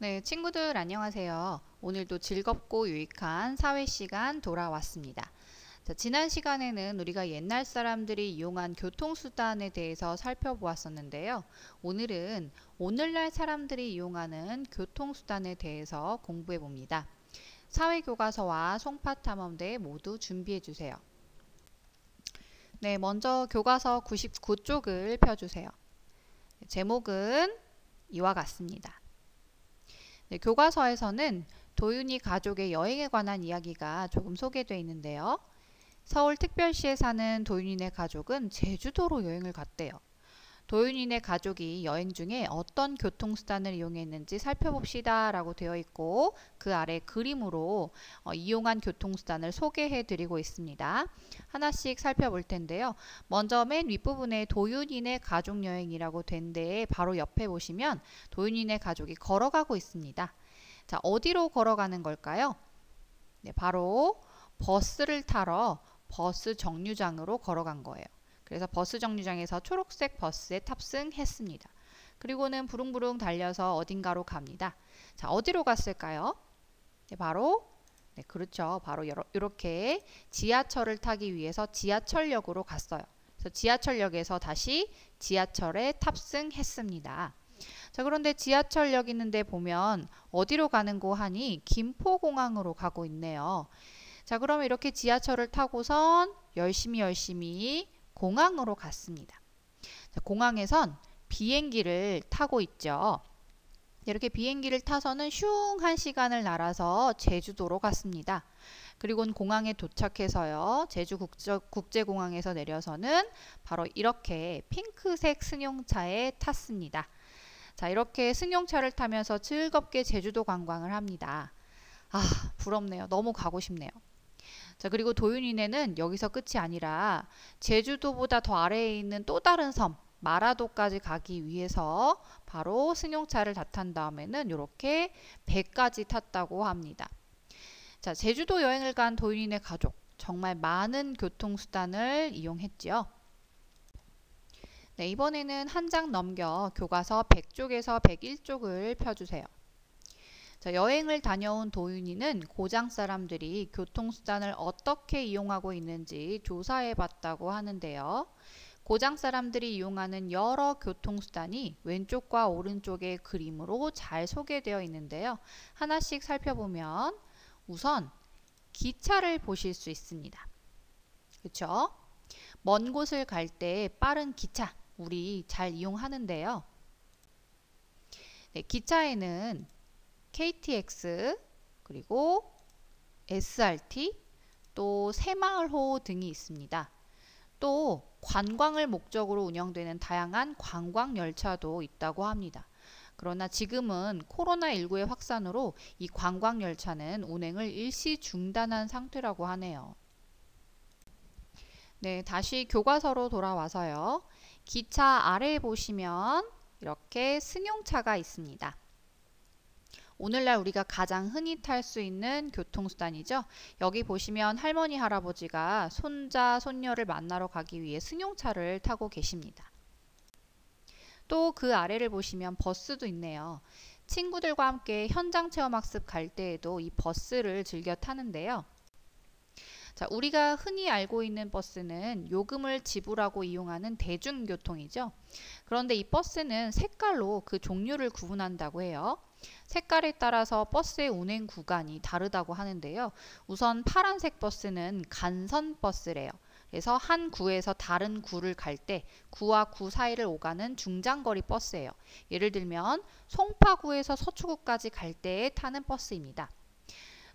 네, 친구들 안녕하세요. 오늘도 즐겁고 유익한 사회 시간 돌아왔습니다. 자, 지난 시간에는 우리가 옛날 사람들이 이용한 교통수단에 대해서 살펴보았었는데요. 오늘은 오늘날 사람들이 이용하는 교통수단에 대해서 공부해 봅니다. 사회교과서와 송파탐험대 모두 준비해 주세요. 네, 먼저 교과서 99쪽을 펴주세요. 제목은 이와 같습니다. 네, 교과서에서는 도윤이 가족의 여행에 관한 이야기가 조금 소개되어 있는데요. 서울특별시에 사는 도윤이네 가족은 제주도로 여행을 갔대요. 도윤이네 가족이 여행 중에 어떤 교통수단을 이용했는지 살펴봅시다 라고 되어 있고, 그 아래 그림으로 이용한 교통수단을 소개해 드리고 있습니다. 하나씩 살펴볼 텐데요. 먼저 맨 윗부분에 도윤이네 가족여행이라고 된 데에 바로 옆에 보시면 도윤이네 가족이 걸어가고 있습니다. 자, 어디로 걸어가는 걸까요? 네, 바로 버스를 타러 버스 정류장으로 걸어간 거예요. 그래서 버스 정류장에서 초록색 버스에 탑승했습니다. 그리고는 부릉부릉 달려서 어딘가로 갑니다. 자, 어디로 갔을까요? 네, 바로 그렇죠. 바로 이렇게 지하철을 타기 위해서 지하철역으로 갔어요. 그래서 지하철역에서 다시 지하철에 탑승했습니다. 자, 그런데 지하철역 있는데 보면 어디로 가는 거 하니 김포공항으로 가고 있네요. 자, 그러면 이렇게 지하철을 타고선 열심히 공항으로 갔습니다. 자, 공항에선 비행기를 타고 있죠. 이렇게 비행기를 타서는 슝 한 시간을 날아서 제주도로 갔습니다. 그리고는 공항에 도착해서요. 제주국제공항에서 내려서는 바로 이렇게 핑크색 승용차에 탔습니다. 자, 이렇게 승용차를 타면서 즐겁게 제주도 관광을 합니다. 아, 부럽네요. 너무 가고 싶네요. 자, 그리고 도윤이네는 여기서 끝이 아니라 제주도보다 더 아래에 있는 또 다른 섬 마라도까지 가기 위해서 바로 승용차를 다 탄 다음에는 이렇게 배까지 탔다고 합니다. 자, 제주도 여행을 간 도윤이네 가족, 정말 많은 교통수단을 이용했지요. 네, 이번에는 한 장 넘겨 교과서 100쪽에서 101쪽을 펴주세요. 자, 여행을 다녀온 도윤이는 고장 사람들이 교통수단을 어떻게 이용하고 있는지 조사해 봤다고 하는데요. 고장 사람들이 이용하는 여러 교통수단이 왼쪽과 오른쪽의 그림으로 잘 소개되어 있는데요. 하나씩 살펴보면 우선 기차를 보실 수 있습니다. 그렇죠? 먼 곳을 갈 때 빠른 기차 우리 잘 이용하는데요. 네, 기차에는 KTX 그리고 SRT 또 새마을호 등이 있습니다. 또 관광을 목적으로 운영되는 다양한 관광열차도 있다고 합니다. 그러나 지금은 코로나19의 확산으로 이 관광열차는 운행을 일시 중단한 상태라고 하네요. 네, 다시 교과서로 돌아와서요. 기차 아래에 보시면 이렇게 승용차가 있습니다. 오늘날 우리가 가장 흔히 탈 수 있는 교통수단이죠. 여기 보시면 할머니 할아버지가 손자 손녀를 만나러 가기 위해 승용차를 타고 계십니다. 또 그 아래를 보시면 버스도 있네요. 친구들과 함께 현장 체험학습 갈 때에도 이 버스를 즐겨 타는데요. 자, 우리가 흔히 알고 있는 버스는 요금을 지불하고 이용하는 대중교통이죠. 그런데 이 버스는 색깔로 그 종류를 구분한다고 해요. 색깔에 따라서 버스의 운행 구간이 다르다고 하는데요. 우선 파란색 버스는 간선 버스래요. 그래서 한 구에서 다른 구를 갈 때 구와 구 사이를 오가는 중장거리 버스예요. 예를 들면 송파구에서 서초구까지 갈 때 타는 버스입니다.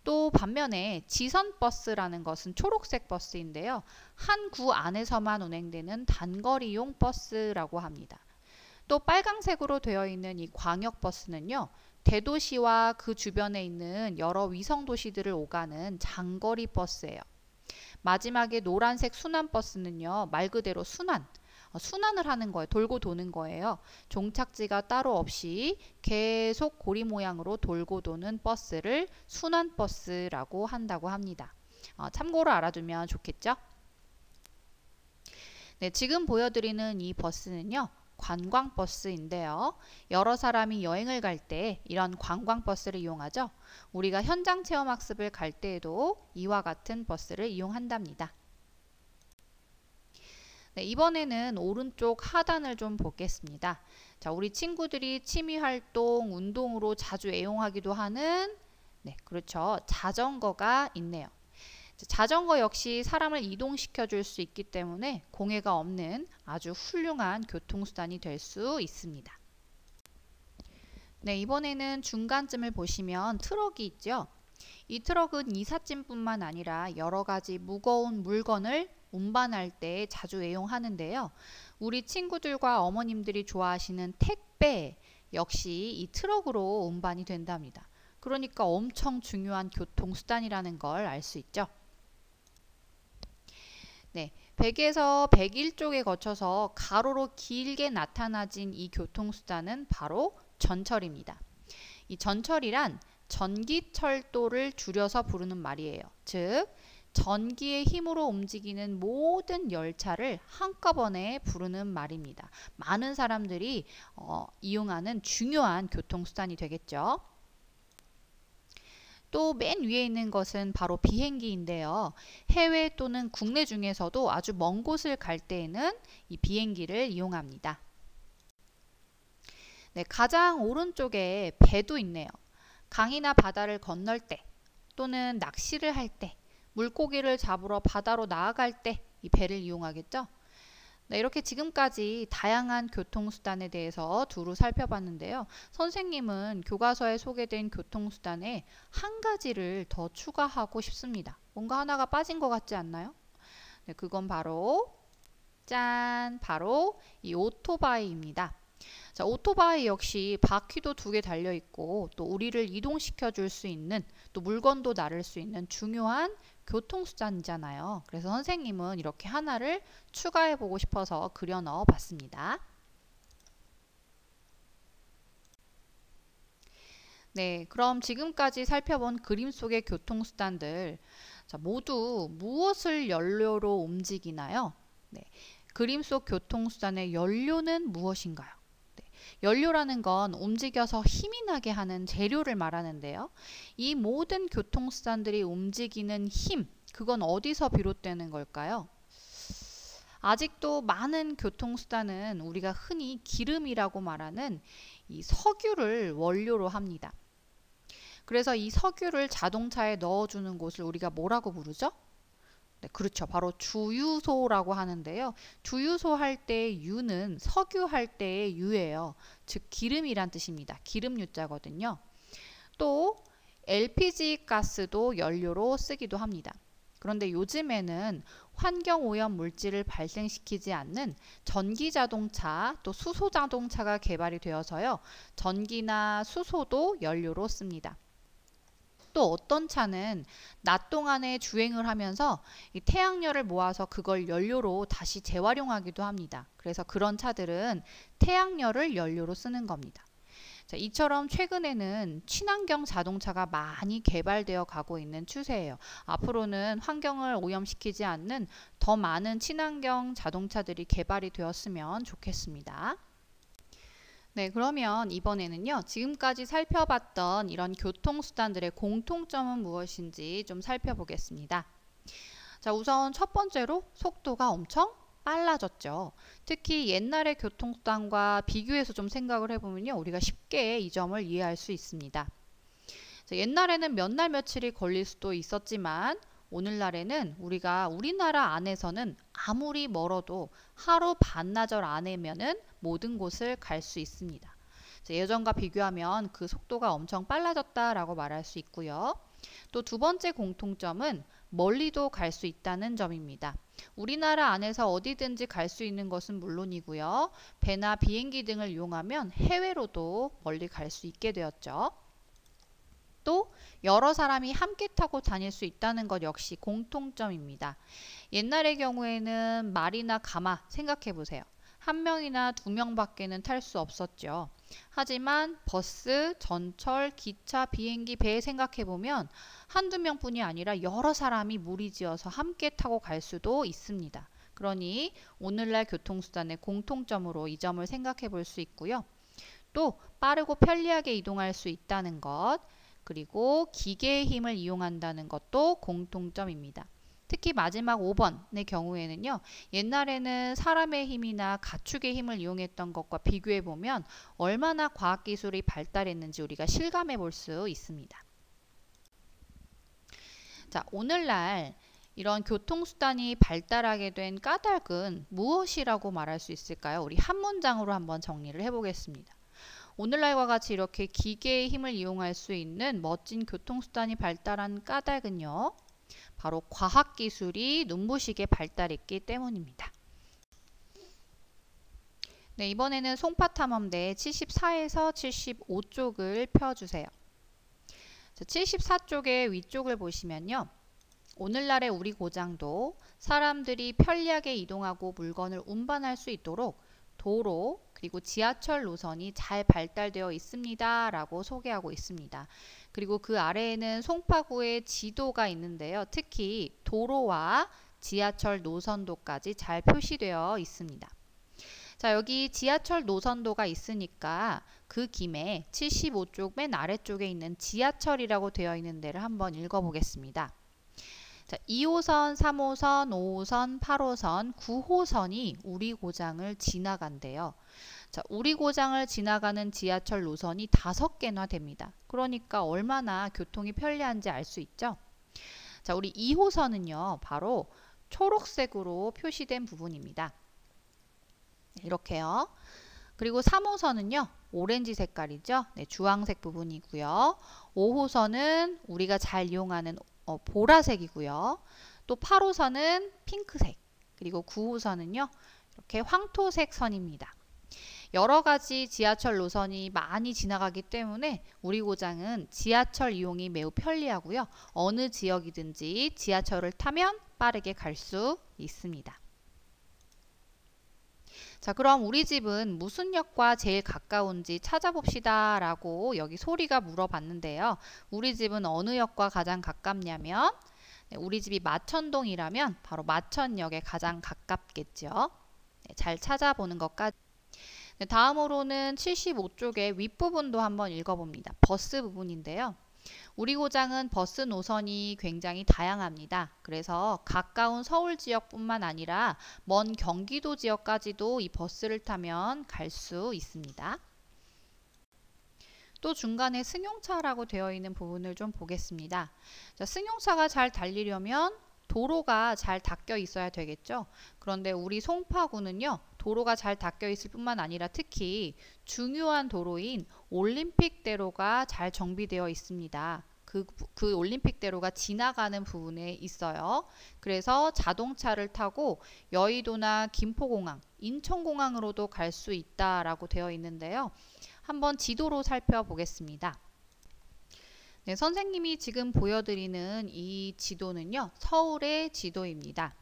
또 반면에 지선버스라는 것은 초록색 버스인데요. 한 구 안에서만 운행되는 단거리용 버스라고 합니다. 또 빨강색으로 되어 있는 이 광역버스는요. 대도시와 그 주변에 있는 여러 위성도시들을 오가는 장거리 버스예요. 마지막에 노란색 순환버스는요. 말 그대로 순환을 하는 거예요. 돌고 도는 거예요. 종착지가 따로 없이 계속 고리 모양으로 돌고 도는 버스를 순환버스라고 한다고 합니다. 참고로 알아두면 좋겠죠? 네, 지금 보여드리는 이 버스는요. 관광버스인데요. 여러 사람이 여행을 갈 때 이런 관광버스를 이용하죠. 우리가 현장 체험학습을 갈 때에도 이와 같은 버스를 이용한답니다. 네, 이번에는 오른쪽 하단을 좀 보겠습니다. 자, 우리 친구들이 취미활동, 운동으로 자주 애용하기도 하는 그렇죠. 자전거가 있네요. 자전거 역시 사람을 이동시켜 줄 수 있기 때문에 공해가 없는 아주 훌륭한 교통수단이 될 수 있습니다. 네, 이번에는 중간쯤을 보시면 트럭이 있죠. 이 트럭은 이삿짐뿐만 아니라 여러 가지 무거운 물건을 운반할 때 자주 애용하는데요. 우리 친구들과 어머님들이 좋아하시는 택배 역시 이 트럭으로 운반이 된답니다. 그러니까 엄청 중요한 교통수단이라는 걸 알 수 있죠. 네, 100에서 101쪽에 거쳐서 가로로 길게 나타나진 이 교통수단은 바로 전철입니다. 이 전철이란 전기철도를 줄여서 부르는 말이에요. 즉, 전기의 힘으로 움직이는 모든 열차를 한꺼번에 부르는 말입니다. 많은 사람들이 이용하는 중요한 교통수단이 되겠죠. 또 맨 위에 있는 것은 바로 비행기인데요. 해외 또는 국내 중에서도 아주 먼 곳을 갈 때에는 이 비행기를 이용합니다. 네, 가장 오른쪽에 배도 있네요. 강이나 바다를 건널 때 또는 낚시를 할 때, 물고기를 잡으러 바다로 나아갈 때 이 배를 이용하겠죠. 네, 이렇게 지금까지 다양한 교통수단에 대해서 두루 살펴봤는데요. 선생님은 교과서에 소개된 교통수단에 한 가지를 더 추가하고 싶습니다. 뭔가 하나가 빠진 것 같지 않나요? 네, 그건 바로 짠! 바로 이 오토바이입니다. 자, 오토바이 역시 바퀴도 2개 달려 있고 또 우리를 이동시켜 줄 수 있는, 또 물건도 나를 수 있는 중요한 교통수단이잖아요. 그래서 선생님은 이렇게 하나를 추가해 보고 싶어서 그려 넣어 봤습니다. 네, 그럼 지금까지 살펴본 그림 속의 교통수단들, 자, 모두 무엇을 연료로 움직이나요? 네, 그림 속 교통수단의 연료는 무엇인가요? 연료라는 건 움직여서 힘이 나게 하는 재료를 말하는데요. 이 모든 교통수단들이 움직이는 힘, 그건 어디서 비롯되는 걸까요? 아직도 많은 교통수단은 우리가 흔히 기름이라고 말하는 이 석유를 원료로 합니다. 그래서 이 석유를 자동차에 넣어주는 곳을 우리가 뭐라고 부르죠? 네, 그렇죠. 바로 주유소라고 하는데요. 주유소 할 때의 유는 석유 할 때의 유예요. 즉 기름이란 뜻입니다. 기름 유자거든요. 또 LPG 가스도 연료로 쓰기도 합니다. 그런데 요즘에는 환경오염 물질을 발생시키지 않는 전기자동차 또 수소자동차가 개발이 되어서요. 전기나 수소도 연료로 씁니다. 또 어떤 차는 낮 동안에 주행을 하면서 이 태양열을 모아서 그걸 연료로 다시 재활용하기도 합니다. 그래서 그런 차들은 태양열을 연료로 쓰는 겁니다. 자, 이처럼 최근에는 친환경 자동차가 많이 개발되어 가고 있는 추세예요. 앞으로는 환경을 오염시키지 않는 더 많은 친환경 자동차들이 개발이 되었으면 좋겠습니다. 네, 그러면 이번에는요, 지금까지 살펴봤던 이런 교통수단들의 공통점은 무엇인지 좀 살펴보겠습니다. 자, 우선 첫 번째로 속도가 엄청 빨라졌죠. 특히 옛날의 교통수단과 비교해서 좀 생각을 해보면요, 우리가 쉽게 이 점을 이해할 수 있습니다. 자, 옛날에는 몇 날 며칠이 걸릴 수도 있었지만 오늘날에는 우리가 우리나라 안에서는 아무리 멀어도 하루 반나절 안에면은 모든 곳을 갈 수 있습니다. 예전과 비교하면 그 속도가 엄청 빨라졌다라고 말할 수 있고요. 또 두 번째 공통점은 멀리도 갈 수 있다는 점입니다. 우리나라 안에서 어디든지 갈 수 있는 것은 물론이고요. 배나 비행기 등을 이용하면 해외로도 멀리 갈 수 있게 되었죠. 또 여러 사람이 함께 타고 다닐 수 있다는 것 역시 공통점입니다. 옛날의 경우에는 말이나 가마 생각해 보세요. 한 명이나 두 명밖에는 탈 수 없었죠. 하지만 버스, 전철, 기차, 비행기, 배 생각해 보면 한두 명뿐이 아니라 여러 사람이 무리지어서 함께 타고 갈 수도 있습니다. 그러니 오늘날 교통수단의 공통점으로 이 점을 생각해 볼 수 있고요. 또 빠르고 편리하게 이동할 수 있다는 것, 그리고 기계의 힘을 이용한다는 것도 공통점입니다. 특히 마지막 5번의 경우에는요. 옛날에는 사람의 힘이나 가축의 힘을 이용했던 것과 비교해 보면 얼마나 과학기술이 발달했는지 우리가 실감해 볼 수 있습니다. 자, 오늘날 이런 교통수단이 발달하게 된 까닭은 무엇이라고 말할 수 있을까요? 우리 한 문장으로 한번 정리를 해보겠습니다. 오늘날과 같이 이렇게 기계의 힘을 이용할 수 있는 멋진 교통수단이 발달한 까닭은요. 바로 과학기술이 눈부시게 발달했기 때문입니다. 네, 이번에는 송파탐험대 74에서 75쪽을 펴주세요. 74쪽의 위쪽을 보시면요. 오늘날의 우리 고장도 사람들이 편리하게 이동하고 물건을 운반할 수 있도록 도로 그리고 지하철 노선이 잘 발달되어 있습니다 라고 소개하고 있습니다. 그리고 그 아래에는 송파구의 지도가 있는데요. 특히 도로와 지하철 노선도까지 잘 표시되어 있습니다. 자, 여기 지하철 노선도가 있으니까 그 김에 75쪽 맨 아래쪽에 있는 지하철이라고 되어 있는 데를 한번 읽어보겠습니다. 자, 2호선, 3호선, 5호선, 8호선, 9호선이 우리 고장을 지나간대요. 자, 우리 고장을 지나가는 지하철 노선이 5개나 됩니다. 그러니까 얼마나 교통이 편리한지 알 수 있죠. 자, 우리 2호선은요. 바로 초록색으로 표시된 부분입니다. 이렇게요. 그리고 3호선은요. 오렌지 색깔이죠. 네, 주황색 부분이고요. 5호선은 우리가 잘 이용하는 보라색이고요. 또 8호선은 핑크색, 그리고 9호선은요. 이렇게 황토색 선입니다. 여러 가지 지하철 노선이 많이 지나가기 때문에 우리 고장은 지하철 이용이 매우 편리하고요. 어느 지역이든지 지하철을 타면 빠르게 갈 수 있습니다. 자, 그럼 우리 집은 무슨 역과 제일 가까운지 찾아봅시다 라고 여기 소리가 물어봤는데요. 우리 집은 어느 역과 가장 가깝냐면 우리 집이 마천동이라면 바로 마천역에 가장 가깝겠죠. 잘 찾아보는 것까지. 다음으로는 75쪽의 윗부분도 한번 읽어봅니다. 버스 부분인데요. 우리 고장은 버스 노선이 굉장히 다양합니다. 그래서 가까운 서울 지역뿐만 아니라 먼 경기도 지역까지도 이 버스를 타면 갈 수 있습니다. 또 중간에 승용차라고 되어 있는 부분을 좀 보겠습니다. 자, 승용차가 잘 달리려면 도로가 잘 닦여 있어야 되겠죠. 그런데 우리 송파구는요. 도로가 잘 닦여 있을 뿐만 아니라 특히 중요한 도로인 올림픽대로가 잘 정비되어 있습니다. 그 올림픽대로가 지나가는 부분에 있어요. 그래서 자동차를 타고 여의도나 김포공항, 인천공항으로도 갈 수 있다라고 되어 있는데요. 한번 지도로 살펴보겠습니다. 네, 선생님이 지금 보여드리는 이 지도는요. 서울의 지도입니다.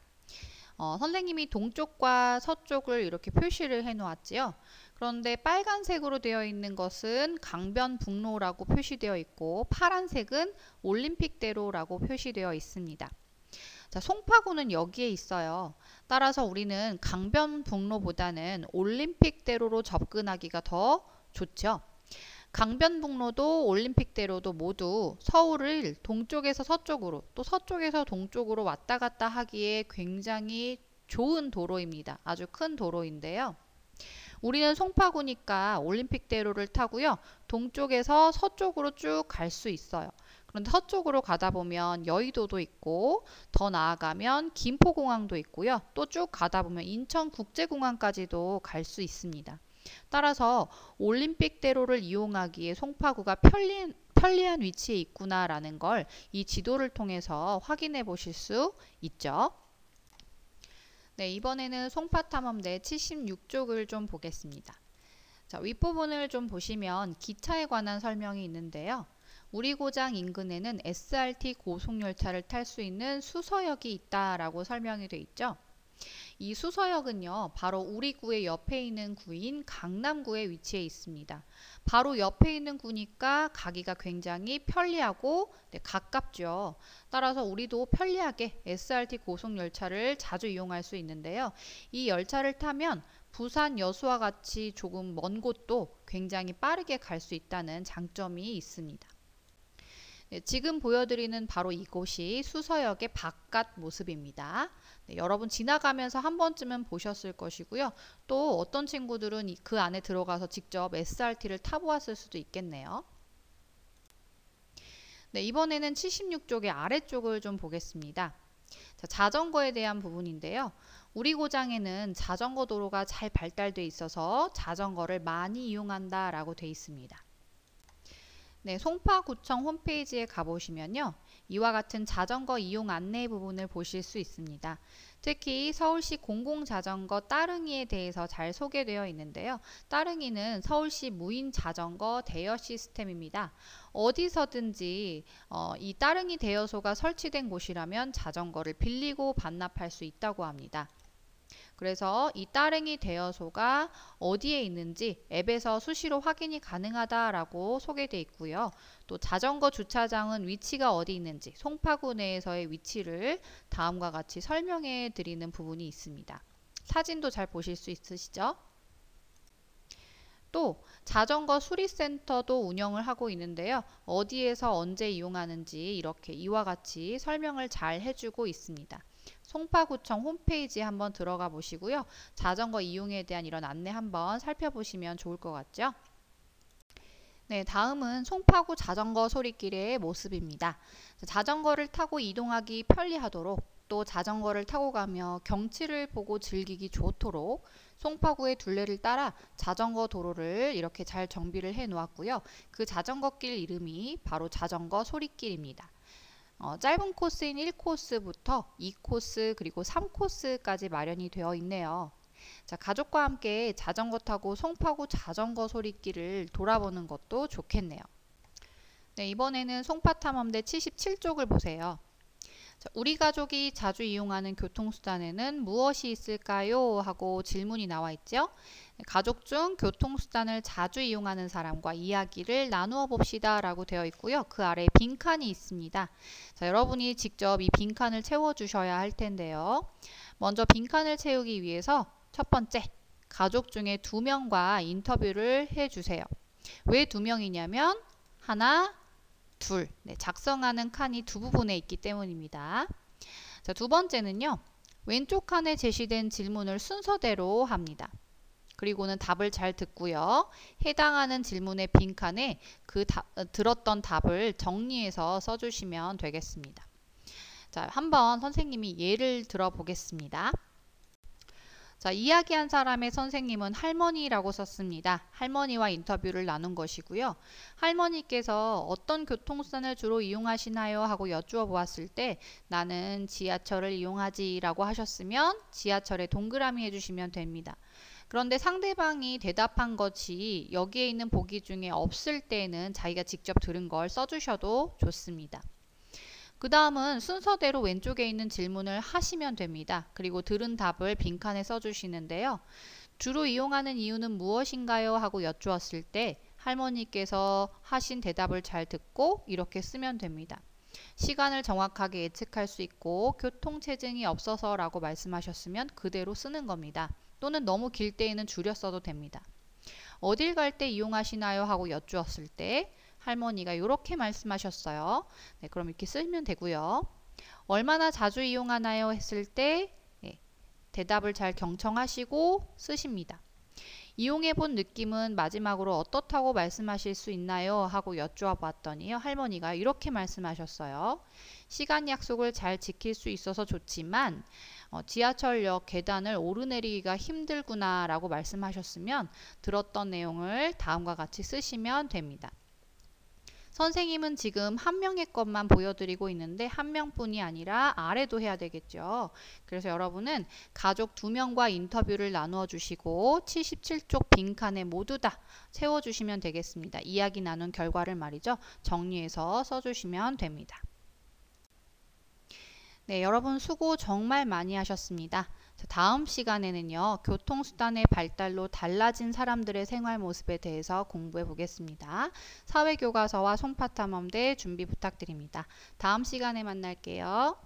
선생님이 동쪽과 서쪽을 이렇게 표시를 해 놓았지요. 그런데 빨간색으로 되어 있는 것은 강변북로라고 표시되어 있고 파란색은 올림픽대로라고 표시되어 있습니다. 자, 송파구는 여기에 있어요. 따라서 우리는 강변북로보다는 올림픽대로로 접근하기가 더 좋죠. 강변북로도 올림픽대로도 모두 서울을 동쪽에서 서쪽으로 또 서쪽에서 동쪽으로 왔다 갔다 하기에 굉장히 좋은 도로입니다. 아주 큰 도로인데요. 우리는 송파구니까 올림픽대로를 타고요. 동쪽에서 서쪽으로 쭉 갈 수 있어요. 그런데 서쪽으로 가다 보면 여의도도 있고 더 나아가면 김포공항도 있고요. 또 쭉 가다 보면 인천국제공항까지도 갈 수 있습니다. 따라서 올림픽대로를 이용하기에 송파구가 편리한 위치에 있구나라는 걸 이 지도를 통해서 확인해 보실 수 있죠. 네, 이번에는 송파탐험대 76쪽을 좀 보겠습니다. 자, 윗부분을 좀 보시면 기차에 관한 설명이 있는데요. 우리 고장 인근에는 SRT 고속열차를 탈 수 있는 수서역이 있다라고 설명이 되어 있죠. 이 수서역은요, 바로 우리 구의 옆에 있는 구인 강남구에 위치해 있습니다. 바로 옆에 있는 구니까 가기가 굉장히 편리하고 가깝죠. 따라서 우리도 편리하게 SRT 고속열차를 자주 이용할 수 있는데요. 이 열차를 타면 부산 여수와 같이 조금 먼 곳도 굉장히 빠르게 갈 수 있다는 장점이 있습니다. 네, 지금 보여드리는 바로 이곳이 수서역의 바깥 모습입니다. 네, 여러분 지나가면서 한 번쯤은 보셨을 것이고요. 또 어떤 친구들은 그 안에 들어가서 직접 SRT를 타보았을 수도 있겠네요. 네, 이번에는 76쪽의 아래쪽을 좀 보겠습니다. 자, 자전거에 대한 부분인데요. 우리 고장에는 자전거 도로가 잘 발달돼 있어서 자전거를 많이 이용한다라고 되어 있습니다. 네, 송파구청 홈페이지에 가보시면요. 이와 같은 자전거 이용 안내 부분을 보실 수 있습니다. 특히 서울시 공공자전거 따릉이에 대해서 잘 소개되어 있는데요. 따릉이는 서울시 무인 자전거 대여 시스템입니다. 어디서든지 이 따릉이 대여소가 설치된 곳이라면 자전거를 빌리고 반납할 수 있다고 합니다. 그래서 이 따릉이 대여소가 어디에 있는지 앱에서 수시로 확인이 가능하다라고 소개되어 있고요. 또 자전거 주차장은 위치가 어디 있는지 송파구 내에서의 위치를 다음과 같이 설명해 드리는 부분이 있습니다. 사진도 잘 보실 수 있으시죠? 또 자전거 수리센터도 운영을 하고 있는데요. 어디에서 언제 이용하는지 이렇게 이와 같이 설명을 잘 해주고 있습니다. 송파구청 홈페이지에 한번 들어가 보시고요. 자전거 이용에 대한 이런 안내 한번 살펴보시면 좋을 것 같죠? 네, 다음은 송파구 자전거 소리길의 모습입니다. 자전거를 타고 이동하기 편리하도록 또 자전거를 타고 가며 경치를 보고 즐기기 좋도록 송파구의 둘레를 따라 자전거 도로를 이렇게 잘 정비를 해 놓았고요. 그 자전거 길 이름이 바로 자전거 소리길입니다. 짧은 코스인 1코스부터 2코스 그리고 3코스까지 마련이 되어 있네요. 자, 가족과 함께 자전거 타고 송파구 자전거 소리길을 돌아보는 것도 좋겠네요. 네, 이번에는 송파탐험대 77쪽을 보세요. 자, 우리 가족이 자주 이용하는 교통수단에는 무엇이 있을까요? 하고 질문이 나와 있죠. 가족 중 교통수단을 자주 이용하는 사람과 이야기를 나누어 봅시다 라고 되어 있고요. 그 아래에 빈칸이 있습니다. 자, 여러분이 직접 이 빈칸을 채워주셔야 할 텐데요. 먼저 빈칸을 채우기 위해서 첫 번째, 가족 중에 2명과 인터뷰를 해주세요. 왜 2명이냐면 하나, 둘, 네, 작성하는 칸이 두 부분에 있기 때문입니다. 자, 두 번째는요. 왼쪽 칸에 제시된 질문을 순서대로 합니다. 그리고는 답을 잘 듣고요. 해당하는 질문의 빈칸에 들었던 답을 정리해서 써주시면 되겠습니다. 자, 한번 선생님이 예를 들어보겠습니다. 자, 이야기한 사람의 선생님은 할머니라고 썼습니다. 할머니와 인터뷰를 나눈 것이고요. 할머니께서 어떤 교통수단을 주로 이용하시나요? 하고 여쭈어 보았을 때 나는 지하철을 이용하지 라고 하셨으면 지하철에 동그라미 해주시면 됩니다. 그런데 상대방이 대답한 것이 여기에 있는 보기 중에 없을 때는 자기가 직접 들은 걸 써주셔도 좋습니다. 그 다음은 순서대로 왼쪽에 있는 질문을 하시면 됩니다. 그리고 들은 답을 빈칸에 써주시는데요. 주로 이용하는 이유는 무엇인가요? 하고 여쭈었을 때 할머니께서 하신 대답을 잘 듣고 이렇게 쓰면 됩니다. 시간을 정확하게 예측할 수 있고 교통체증이 없어서 라고 말씀하셨으면 그대로 쓰는 겁니다. 또는 너무 길 때에는 줄여 써도 됩니다. 어딜 갈 때 이용하시나요? 하고 여쭈었을 때 할머니가 이렇게 말씀하셨어요. 네, 그럼 이렇게 쓰면 되고요. 얼마나 자주 이용하나요? 했을 때 대답을 잘 경청하시고 쓰십니다. 이용해 본 느낌은 마지막으로 어떻다고 말씀하실 수 있나요? 하고 여쭈어 봤더니요. 할머니가 이렇게 말씀하셨어요. 시간 약속을 잘 지킬 수 있어서 좋지만 지하철역 계단을 오르내리기가 힘들구나 라고 말씀하셨으면 들었던 내용을 다음과 같이 쓰시면 됩니다. 선생님은 지금 한 명의 것만 보여드리고 있는데 한 명뿐이 아니라 아래도 해야 되겠죠. 그래서 여러분은 가족 2명과 인터뷰를 나누어 주시고 77쪽 빈칸에 모두 다 채워주시면 되겠습니다. 이야기 나눈 결과를 말이죠. 정리해서 써주시면 됩니다. 네, 여러분 수고 정말 많이 하셨습니다. 다음 시간에는요, 교통수단의 발달로 달라진 사람들의 생활 모습에 대해서 공부해 보겠습니다. 사회교과서와 송파탐험대 준비 부탁드립니다. 다음 시간에 만날게요.